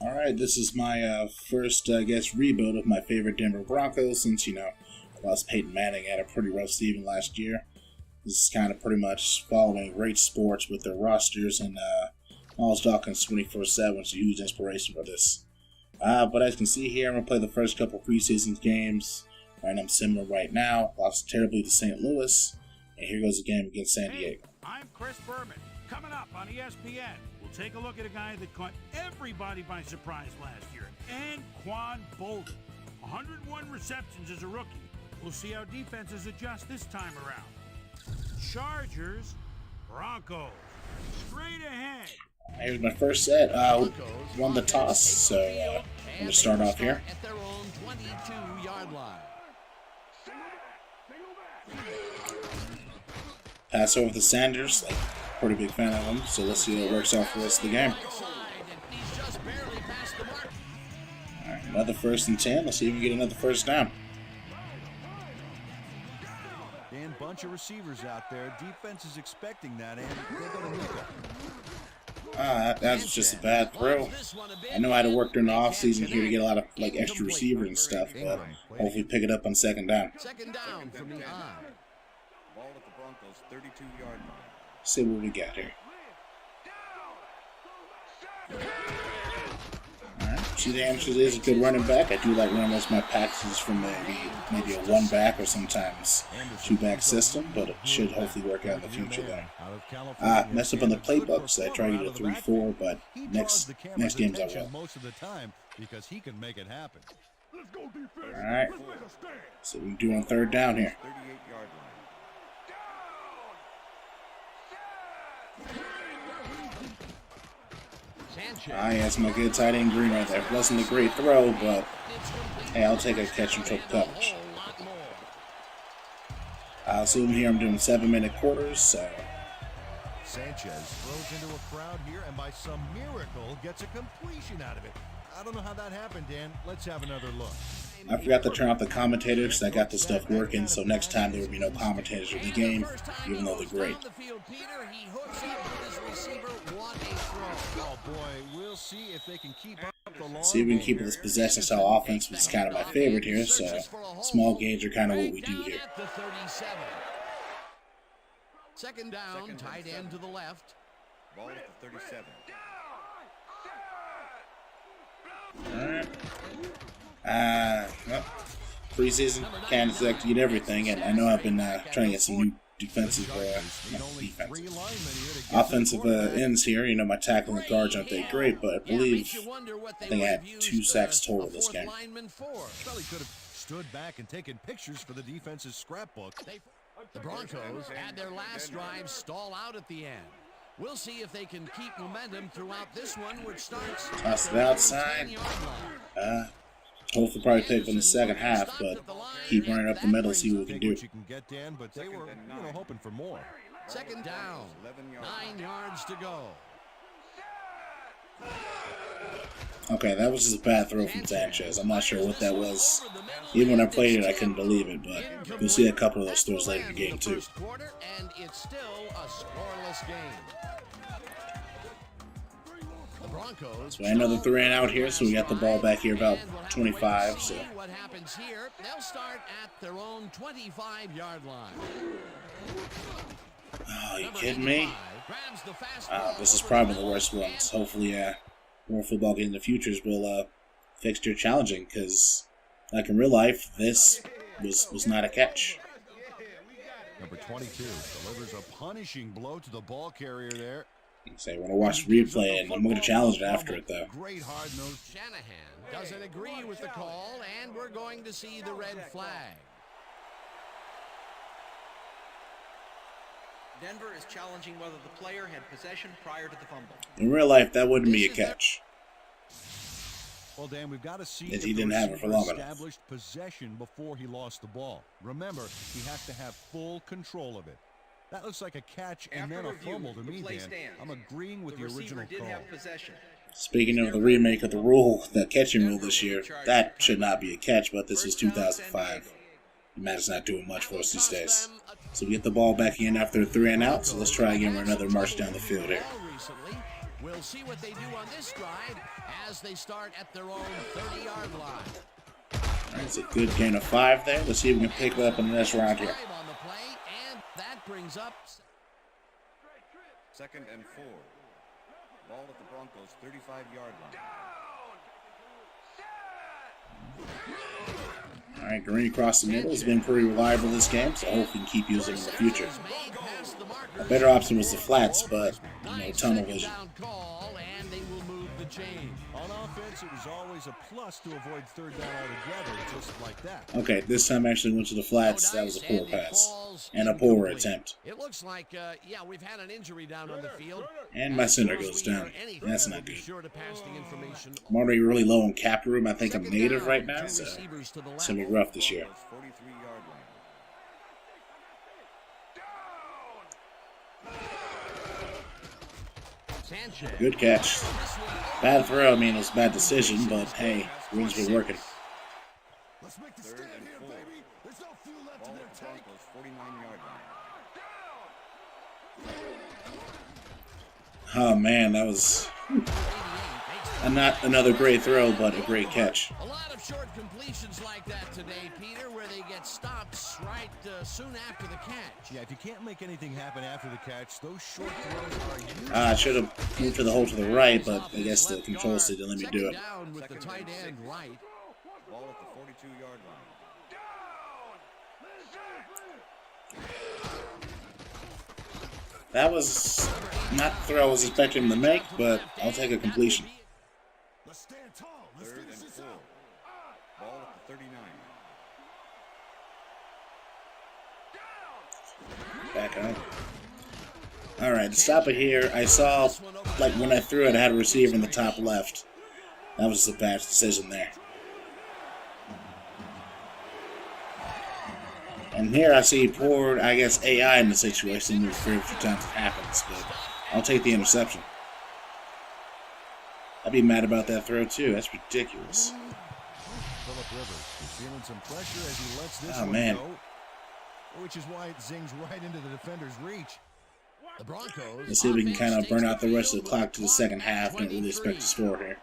Alright, this is my first, I guess, rebuild of my favorite Denver Broncos since, lost Peyton Manning had a pretty rough season last year. This is kind of pretty much following Great Sports with their rosters, and Miles Dawkins 24/7 is a huge inspiration for this. But as you can see here, I'm going to play the first couple preseason games. Right, I'm similar right now. Lost terribly to St. Louis, and here goes the game against San Diego. I'm Chris Berman. Coming up on ESPN, we'll take a look at a guy that caught everybody by surprise last year, Anquan Boldin. 101 receptions as a rookie. We'll see how defenses adjust this time around. Chargers, Broncos. Straight ahead. Here's my first set. Won the toss, so I'm going to start off here. At their own 22-yard line. Pass over to Sanders. Pretty big fan of him, so let's see how it works out for the rest of the game. Alright, another 1st and 10. Let's see if we can get another first down. Dan, bunch of receivers out there. Defense is expecting that, and they're going to make it. That's just a bad throw. I know I had to work during the offseason here to get a lot of extra receivers and stuff, but hopefully pick it up on second down. Second down from the eye. Ball at the Broncos 32-yard line. See what we got here. Alright, see the answer is a good running back. I do like running most of my packages from maybe a 1-back or sometimes 2-back system, but it should hopefully work out in the future though. Messed up on the playbook, so I tried to get a 3-4, but next games I will. Most of the time because he can make it happen. Alright, so we can do on third down here. 38-yard line. That's my good tight end Green right there. Wasn't a great throw, but hey, I'll take a catch and triple coverage. I'll assume here I'm doing 7-minute quarters, so. Sanchez throws into a crowd here and by some miracle gets a completion out of it. I don't know how that happened, Dan. Let's have another look. I forgot to turn off the commentators, so I got this stuff working, so next time there will be no commentators in the game, even though they're great. Oh boy, we'll see if they can keep up the long. See if we can keep this possession style offense, which is kind of my favorite here, so small gains are kind of what we do here. Second down, tight end to the left. Ball at the 37. Well, preseason, can't exactly get everything, and I know I've been trying to get some new offensive ends here. My tackling and guards aren't that great, but I think I had 2 sacks total this game. Probably could have stood back and taken pictures for the defense's scrapbook. The Broncos had their last drive stall out at the end. We'll see if they can keep momentum throughout this one, which starts toss it outside. Hopefully probably pick up in the second half, but keep running up the middle, see what we can do. But they were, hoping for more. Second down, 9 yards to go. Okay, that was just a bad throw from Sanchez. I'm not sure what that was. Even when I played it, I couldn't believe it, but you'll see a couple of those throws later in the game, too. And it's still a scoreless game. So another 3 and out here, so we got the ball back here about 25. So what happens here? They'll start at their own 25-yard line. Oh, you kidding me? This is probably the worst ones. Hopefully, more football games in the futures will fix your challenging, because like in real life, this was not a catch. Number 22 delivers a punishing blow to the ball carrier there. So I want to watch the replay, and I'm going to challenge it after it, though. Great hard-nosed Shanahan doesn't agree with the call, and we're going to see the red flag. Denver is challenging whether the player had possession prior to the fumble. In real life, that wouldn't be a catch. Well, Dan, we've got to see if he didn't have it for long enough. Established possession before he lost the ball. Remember, he has to have full control of it. That looks like a catch and then a fumble to me, Dan. I'm agreeing with the original call. Speaking of the remake of the rule, the catching rule this year, that should not be a catch, but this is 2005. Matt's not doing much for us these days. So we get the ball back in after a 3 and out, so let's try again for another march down the field here. We'll see what they do on this drive as they start at their own 30-yard line. That's a good gain of 5 there. Let's see if we can pick it up in the next round here. On the play, and that brings up 2nd and 4. Ball at the Broncos' 35-yard line. All right, Green across the middle has been pretty reliable this game, so I hope we can keep using it in the future. A better option was the flats, but, tunnel vision. On offense, it was always a plus to avoid 3rd down altogether, just like that. Okay, this time I actually went to the flats. That was a poor pass. And a poor attempt. It looks like, yeah, we've had an injury down on the field. And my center goes down. That's not good. I'm already really low on cap room. I think I'm native right now, so it's going to be rough this year. Good catch. Bad throw, I mean, it was a bad decision, but hey, Green's been working. Let's make the stand here, baby. There's no fuel left in their tank. 49-yard line. Oh man, that was not another great throw, but a great catch. A lot of short completions like that today, Peter, where they get stopped right soon after the catch. Yeah, if you can't make anything happen after the catch, those short throws are I should have moved to the hole to the right, but I guess the control still didn't let me do it. Down with the tight end right. Ball at the 42-yard line. That was not the throw I was expecting him to make, but I'll take a completion. 3rd and 4. Ball at the 39. Back up. Alright, to stop it here, I saw, like, when I threw it, I had a receiver in the top left. That was a bad decision there. And here I see poor, I guess, AI in the situation. There's very few times it happens, but I'll take the interception. I'd be mad about that throw, too. That's ridiculous. Phillip Rivers is feeling some pressure as he lets this one man. go, which is why it zings right into the defender's reach. The Broncos. Let's see if we can kind of burn out the rest of the clock to the second half. Don't really expect to score here.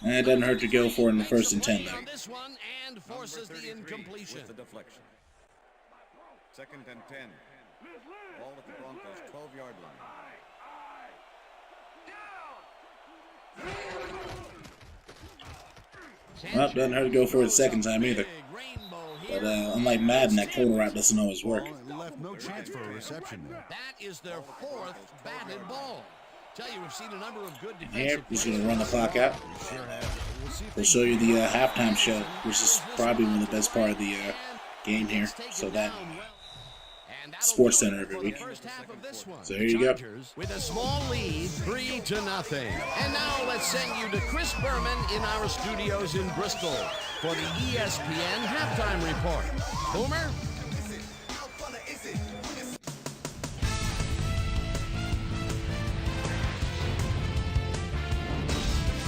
And it doesn't hurt to go for it in the 1st and 10 there. This one and forces the incompletion. With the deflection. 2nd and 10. Ball at the Broncos' 12-yard line. Well, doesn't hurt to go for it the second time either. But unlike Madden, that corner route doesn't always work. Left no chance for a reception there. That is their 4th batted ball. Tell you, we've seen a number of good Here, defensive he's going to run the clock out. We'll show you the halftime show, which is probably one of the best part of the game here. So that Sports Center every week. So here you go. With a small lead, 3-0. And now let's send you to Chris Berman in our studios in Bristol for the ESPN halftime report. Boomer?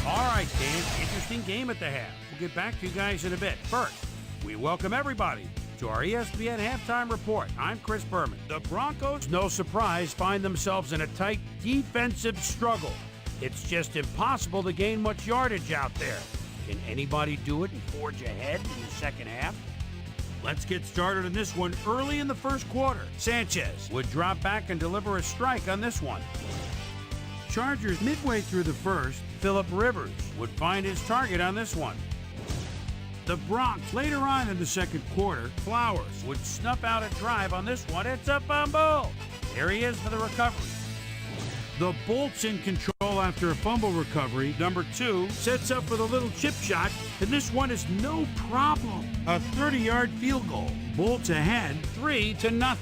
All right, Dan, interesting game at the half. We'll get back to you guys in a bit. First, we welcome everybody to our ESPN halftime report. I'm Chris Berman. The Broncos, no surprise, find themselves in a tight defensive struggle. It's just impossible to gain much yardage out there. Can anybody do it and forge ahead in the second half? Let's get started on this one early in the first quarter. Sanchez would drop back and deliver a strike on this one. Chargers midway through the first, Phillip Rivers would find his target on this one. The Broncos later on in the second quarter, Flowers would snuff out a drive on this one. It's a fumble. There he is for the recovery. The Bolts in control after a fumble recovery. Number 2 sets up with a little chip shot, and this one is no problem. A 30-yard field goal. Bolts ahead 3-0.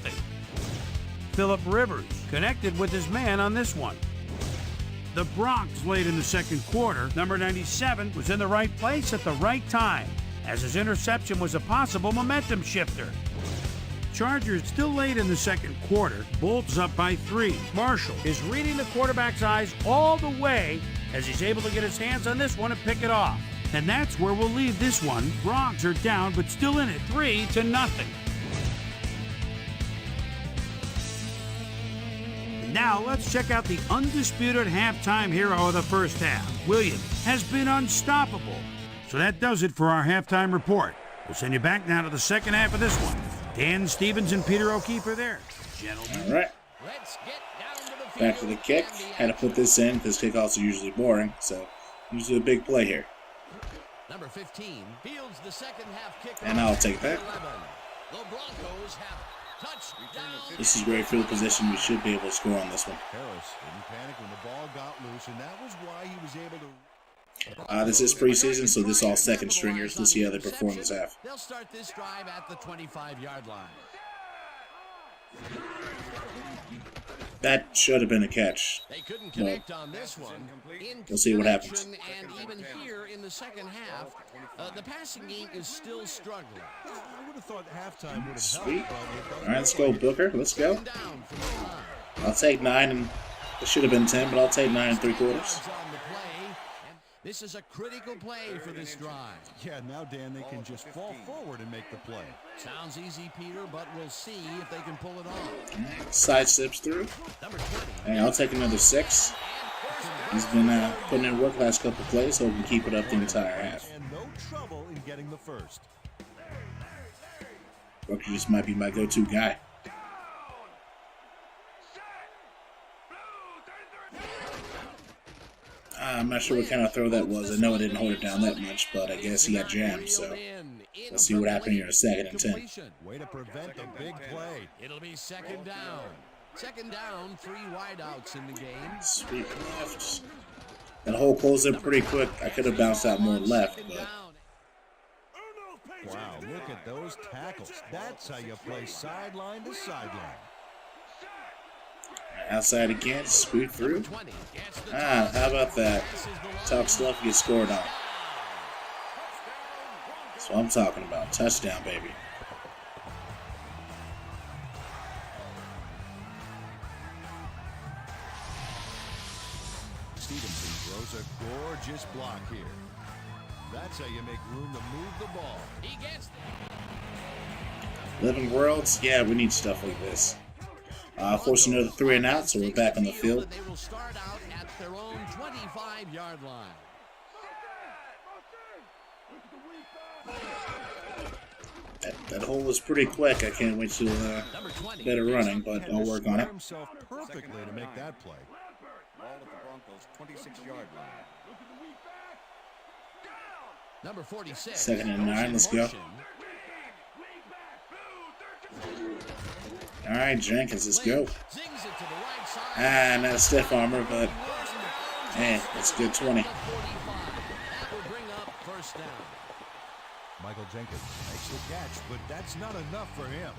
Phillip Rivers connected with his man on this one. The Broncos late in the second quarter. Number 97 was in the right place at the right time, as his interception was a possible momentum shifter. Chargers still late in the second quarter. Bolts up by 3. Marshall is reading the quarterback's eyes all the way as he's able to get his hands on this one and pick it off. And that's where we'll leave this one. Broncos are down, but still in it, 3-0. Now let's check out the undisputed halftime hero of the first half. Williams has been unstoppable. So that does it for our halftime report. We'll send you back now to the second half of this one. Dan Stevens and Peter O'Keefe are there. Gentlemen. All right. Back to the kick. Had to put this in because kickoffs are usually boring, so usually a big play here. Number 15 fields the second half kick. And I'll take that. The Broncos have touchdown. This is great field position. We should be able to score on this one. Harris didn't panic when the ball got loose, and that was why he was able to. This is preseason, so this is all second stringers. Let's see how they perform this half. They'll start this drive at the 25-yard line. That should have been a catch. They couldn't connect on this one. We'll see what happens. And even here in the second half, the passing game is still struggling. I would have thought halftime would have Sweet. helped. All right, let's go, Booker. Let's go. Down from the line. I'll take 9, and it should have been 10, but I'll take 9 3/4. On the play, and this is a critical play for this drive. Yeah, now, Dan, they can just fall forward and make the play. Sounds easy, Peter, but we'll see if they can pull it off. Side steps through. Number 20. Hey, I'll take another 6. He's been putting in work last couple plays, so we can keep it up the entire half. And no trouble in getting the first. Booker just might be my go-to guy. I'm not sure what kind of throw that was. I know I didn't hold it down that much, but I guess he got jammed, so let's see what happened here in 2nd and 10. Way to prevent the big play. It'll be second down. Second down, 3 wideouts in the game. Sweet left. That hole closed in pretty quick. I could have bounced out more left, but Wow, look at those tackles. That's how you play sideline to sideline. outside again, scoot through. How about that? Top stuff gets scored on. That's what I'm talking about. Touchdown, baby. Stevenson throws a gorgeous block here. That's how you make room to move the ball. He gets Living worlds, yeah, we need stuff like this. Force another 3 and out, so we're back on the field. They will start out at their own 25-yard line. That hole was pretty quick. I can't wait to better running, but I'll work on it. Himself perfectly to make that play. Ball at the Broncos' 26-yard line. Number 46. 2nd and 9, let's go. All right, Jenkins, let's go. Not a stiff armor, but hey, it's a good 20. That will bring up first down. Michael Jenkins makes the catch, but that's not enough for him.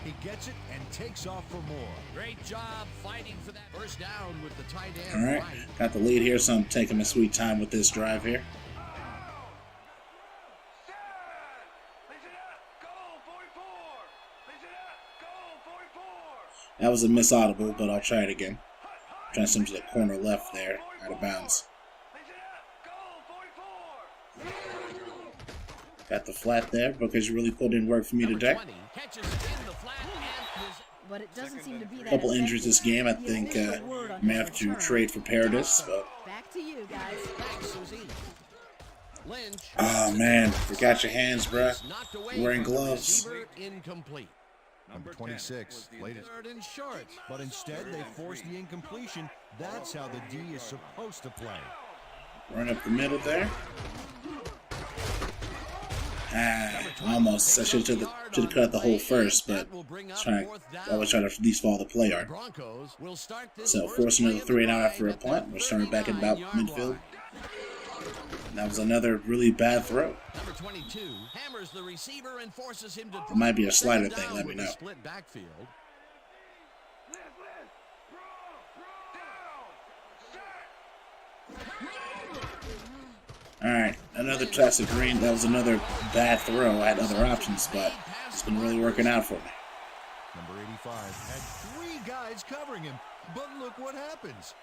He gets it and takes off for more. Great job fighting for that first down with the tight end. All right, got the lead here, so I'm taking my sweet time with this drive here. That was a miss audible, but I'll try it again. Trying to send to the corner left there, out of bounds. Got the flat there because you really put in work for me today. But it doesn't seem to be that Couple injuries this game. I think may have to trade for Paradis. But back to you guys. oh man, forgot your hands, bruh. Wearing gloves. Incomplete. Number 26, latest. And short. But instead, they force the incompletion. That's how the D is supposed to play. Run up the middle there. Almost. I should have cut the hole first, but I always try to at least follow the play yard. So force another 3 and out after a punt. We're starting back at about midfield. That was another really bad throw. Number 22 hammers the receiver and forces him to. It might be a slider thing. Let me know. Split backfield. All right, another classic green. That was another bad throw. I had other options, but it's been really working out for me. Number 85 had 3 guys covering him, but look what happens.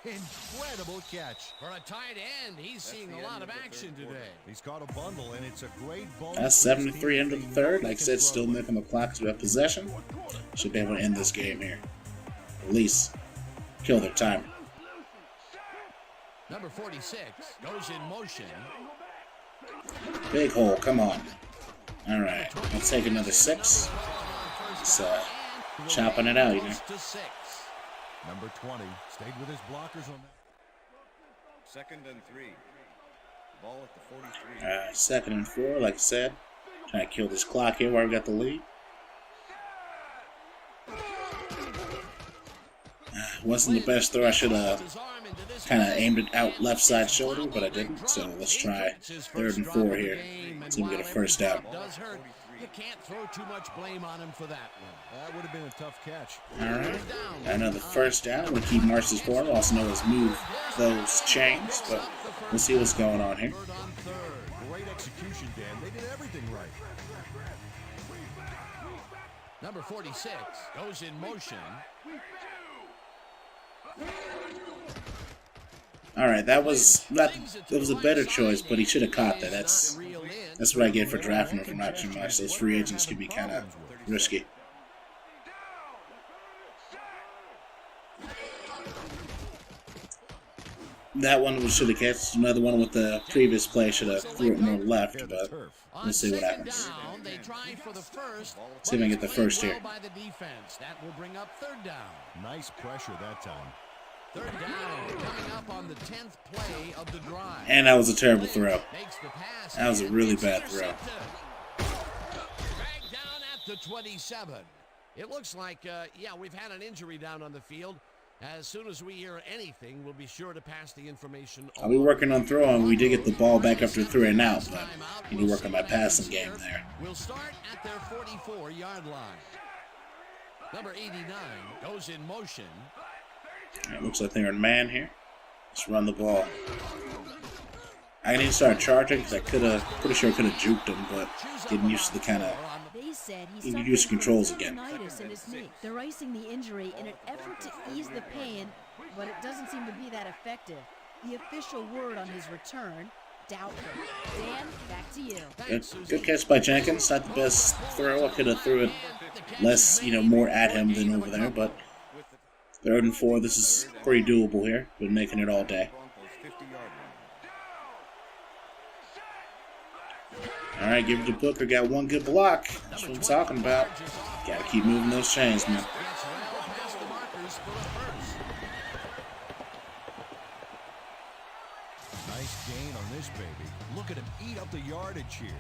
Incredible catch. For a tight end, he's seeing a lot of action today. He's got a bundle, and it's a great bonus. That's 73 into the third. Like I said, still making the clock to a possession. Should be able to end this game here. At least kill their time. Number 46 goes in motion. Big hole, come on. All right, let's take another 6. It's chopping it out, you know. Number 20 stayed with his blockers on that. 2nd and 3. Ball at the 43. 2nd and 4, like I said. Trying to kill this clock here where we got the lead. Wasn't the best throw. I should have kind of aimed it out left side shoulder, but I didn't. So let's try 3rd and 4 here. See if we get a first down. You can't throw too much blame on him for that one. That would have been a tough catch. All right, another first down. We'll keep marches forward. Also known as move those chains, but we'll see what's going on here. Great execution, Dan. They did everything right. Number 46 goes in motion. All right, that was a better choice, but he should have caught that. That's what I get for drafting him from not too much. Those free agents can be kind of risky. That one should have catched. Another one with the previous play should have threw it more left, but we'll see what happens. See if I can get the first here. That will bring up 3rd down. Nice pressure that time. 3rd down, coming up on the 10th play of the drive. And that was a terrible throw. That was a really bad throw. Dragged down at the 27. It looks like, yeah, we've had an injury down on the field. As soon as we hear anything, we'll be sure to pass the information. I'll be working on throwing. We did get the ball back after 3 and out, but I need to work on my passing game there. We'll start at their 44-yard line. Number 89 goes in motion. It looks like they're in man here. Let's run the ball. I need to start charging because pretty sure I could have juked him, but getting used to the kind of use controls again. In his knee. They're icing the injury in an effort to ease the pain, but it doesn't seem to be that effective. The official word on his return, doubtful. Dan, back to you. Good catch by Jenkins. Not the best throw. I could have threw it less, more at him than over there, but 3rd and 4. This is pretty doable here. Been making it all day. All right, give it to Booker. Got one good block. That's what I'm talking about. Got to keep moving those chains, man. Nice gain on this baby. Look at him eat up the yardage here.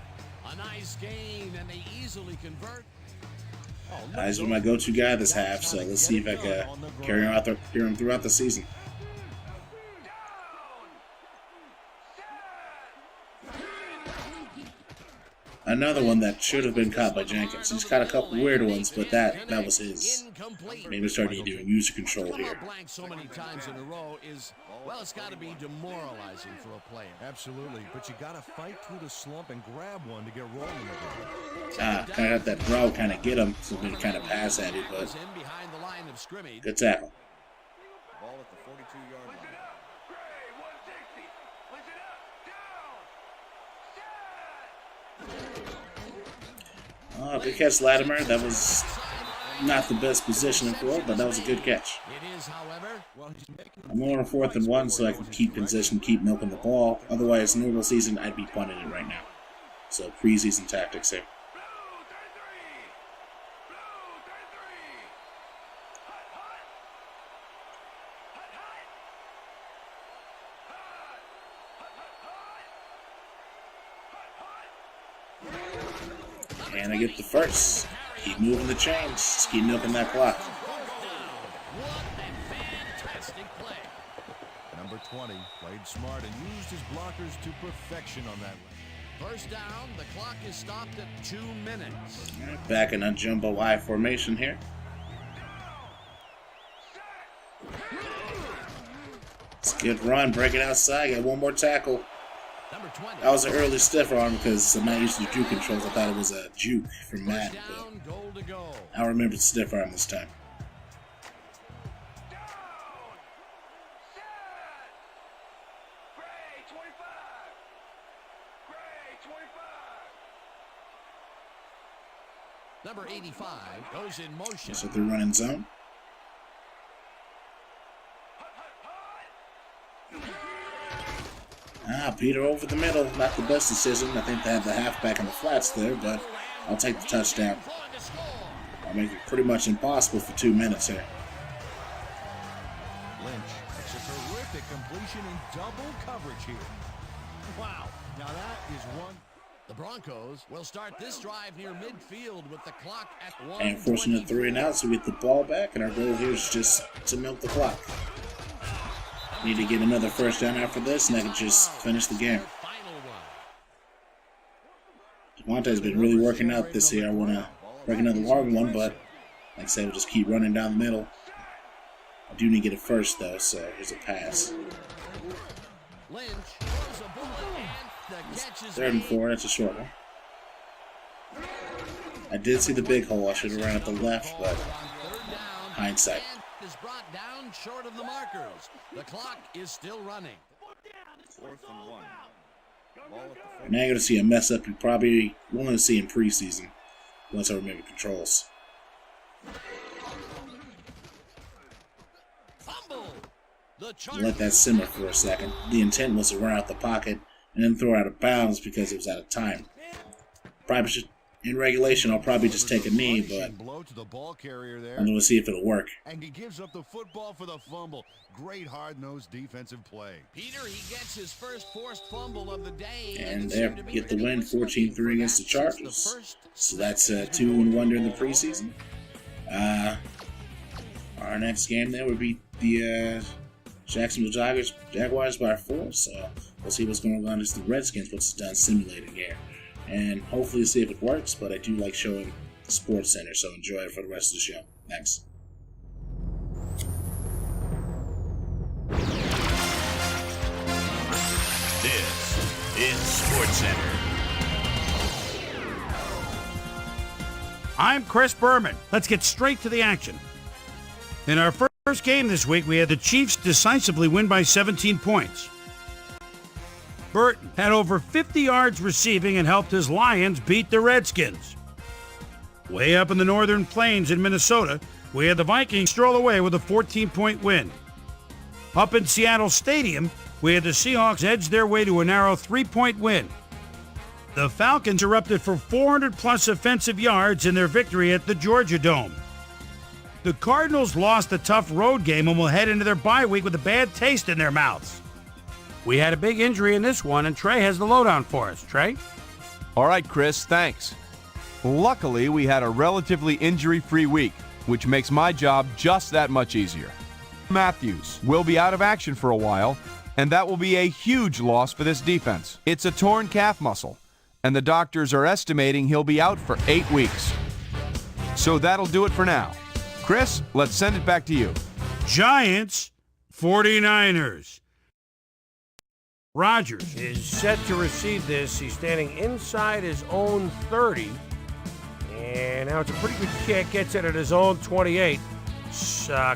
A nice gain, and they easily convert. He's my go-to guy this half, so let's see if I can carry him throughout the season. Another one that should have been caught by Jenkins. He's caught a couple weird ones, but that was his. Maybe starting doing user control here. Blank so many times in a row is, well, it's got to be demoralizing for a player. Absolutely, but you got to fight through the slump and grab one to get rolling again. Kind of let that throw kind of get him, so we kind of pass at it, but good tackle. Ball at the 42-yard line. Good catch, Latimer. That was not the best positioning for it, but that was a good catch. I'm on 4th and 1, so I can keep position, keep milking the ball. Otherwise, normal season, I'd be punting it right now. So, preseason tactics here. And I get the first. Keep moving the chains. Just keep milking that clock. Number 20 played smart and used his blockers to perfection on that run. First down, the clock is stopped at 2 minutes. All right, back in a jumbo I formation here. It's a good run. Break it outside. Got one more tackle. That was an early stiff arm because I'm not used to juke controls. I thought it was a juke from Madden, but I remember the stiff arm this time. Number 85 goes in motion. So they're running zone. Peter over the middle. Not the best decision. I think they had the halfback in the flats there, but I'll take the touchdown. I'll make it pretty much impossible for 2 minutes here. Lynch makes a terrific completion in double coverage here. Wow, now that is one. The Broncos will start this drive near midfield with the clock at 1. And forcing a 3 and out, so we get the ball back, and our goal here is just to milk the clock. Need to get another first down after this, and I can just finish the game. Devontae's been really working out this year. I want to break another long one, but like I said, we'll just keep running down the middle. I do need to get a first, though, so here's a pass. Third and 4, that's a short one. I did see the big hole. I should have run at the left, but hindsight. Is brought down short of the markers. The clock is still running. 4th and 1. Ball at the Now you're going to see a mess up you probably won't see in preseason once I remember controls. Let that simmer for a second. The intent was to run out the pocket and then throw it out of bounds because it was out of time. Probably should, in regulation, I'll probably just take a knee, but I'm going to see if it'll work. And he gives up the football for the fumble. Great hard-nosed defensive play. Peter, he gets his first forced fumble of the day. And there, get the win, 14-3 against the Chargers. So that's 2-1 during the preseason. Our next game there would be the Jacksonville Jaguars by 4. So we'll see what's going on against the Redskins, what's done simulating here. And hopefully see if it works, but I do like showing the Sports Center, so enjoy it for the rest of the show. Thanks. This is Sports Center. I'm Chris Berman. Let's get straight to the action. In our first game this week, we had the Chiefs decisively win by 17 points. Burton had over 50 yards receiving and helped his Lions beat the Redskins. Way up in the northern plains in Minnesota, we had the Vikings stroll away with a 14-point win. Up in Seattle Stadium, we had the Seahawks edge their way to a narrow 3-point win. The Falcons erupted for 400-plus offensive yards in their victory at the Georgia Dome. The Cardinals lost a tough road game and will head into their bye week with a bad taste in their mouths. We had a big injury in this one, and Trey has the lowdown for us. Trey? All right, Chris, thanks. Luckily, we had a relatively injury-free week, which makes my job just that much easier. Matthews will be out of action for a while, and that will be a huge loss for this defense. It's a torn calf muscle, and the doctors are estimating he'll be out for 8 weeks. So that'll do it for now. Chris, let's send it back to you. Giants, 49ers. Rodgers is set to receive this. He's standing inside his own 30. And now it's a pretty good kick. Gets it at his own 28.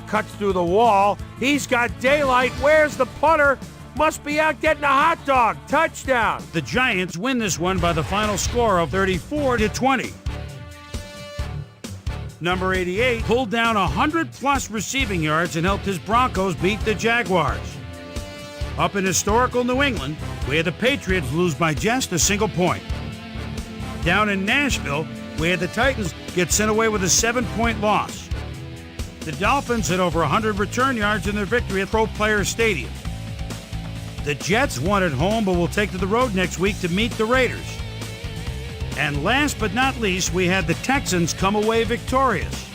Cuts through the wall. He's got daylight. Where's the punter? Must be out getting a hot dog. Touchdown. The Giants win this one by the final score of 34-20. Number 88 pulled down 100-plus receiving yards and helped his Broncos beat the Jaguars. Up in historical New England, we had the Patriots lose by just a single point. Down in Nashville, we had the Titans get sent away with a 7-point loss. The Dolphins had over 100 return yards in their victory at Pro Players Stadium. The Jets won at home, but will take to the road next week to meet the Raiders. And last but not least, we had the Texans come away victorious.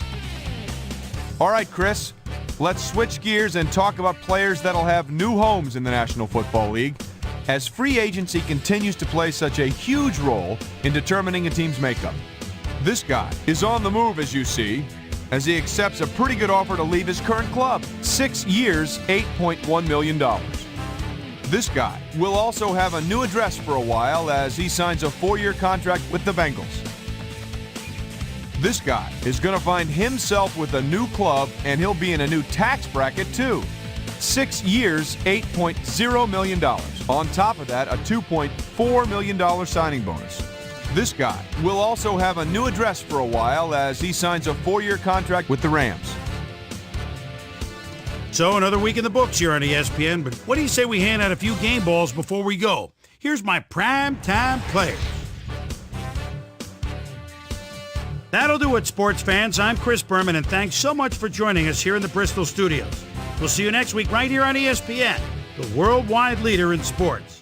All right, Chris, let's switch gears and talk about players that'll have new homes in the National Football League, as free agency continues to play such a huge role in determining a team's makeup. This guy is on the move, as you see, as he accepts a pretty good offer to leave his current club. 6 years, $8.1 million. This guy will also have a new address for a while as he signs a 4-year contract with the Bengals. This guy is going to find himself with a new club, and he'll be in a new tax bracket too. 6 years, $8.0 million. On top of that, a $2.4 million signing bonus. This guy will also have a new address for a while as he signs a 4-year contract with the Rams. So another week in the books here on ESPN, but what do you say we hand out a few game balls before we go? Here's my primetime players. That'll do it, sports fans. I'm Chris Berman, and thanks so much for joining us here in the Bristol studios. We'll see you next week right here on ESPN, the worldwide leader in sports.